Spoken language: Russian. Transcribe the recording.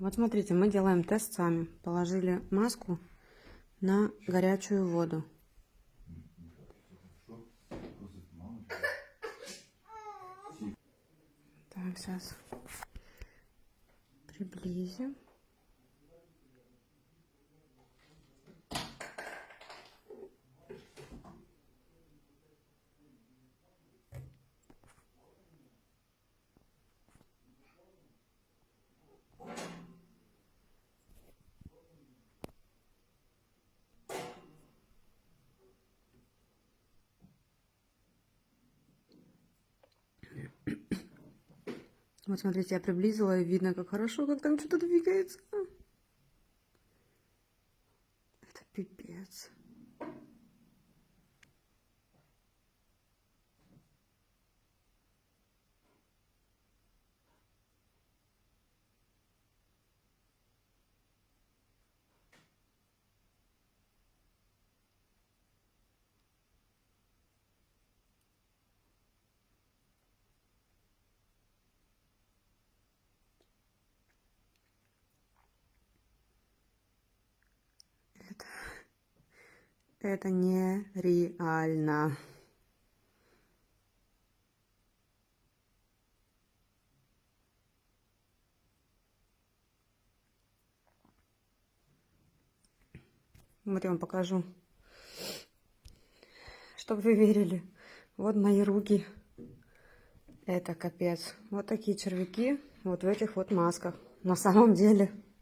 Вот смотрите, мы делаем тест сами. Положили маску на горячую воду. Так, сейчас приблизим. Вот смотрите, я приблизила, и видно, как хорошо, как там что-то двигается. Это пипец. Это нереально. Вот я вам покажу, чтобы вы верили. Вот мои руки. Это капец. Вот такие червяки вот в этих вот масках. На самом деле